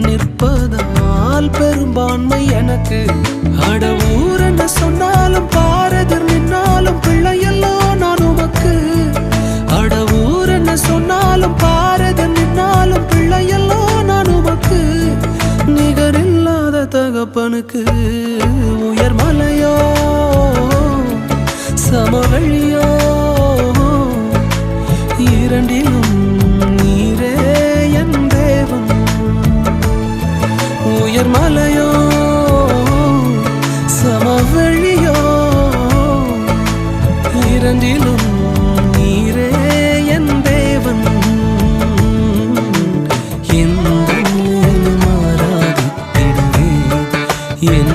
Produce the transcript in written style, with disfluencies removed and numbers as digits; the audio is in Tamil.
நிற்பதால் பெரும்பான்மை எனக்கு. அட ஊர் என்ன சொன்னாலும் பாரதர் நின்னாலும் பிள்ளையெல்லாம் நான் உமக்கு. அட ஊர் என்ன சொன்னாலும் பாரதர் நின்னாலும் பிள்ளையெல்லாம் நான் உமக்கு. நிகரில்லாத தகப்பனுக்கு உயர் மலையோ சமவெளியோ இரண்டிலும் நீரே என் தேவன். உயர் மலையோ சமவெளியோ இரண்டிலும் நீரே என் தேவன். எந்த மாறாதித்திடுவே என்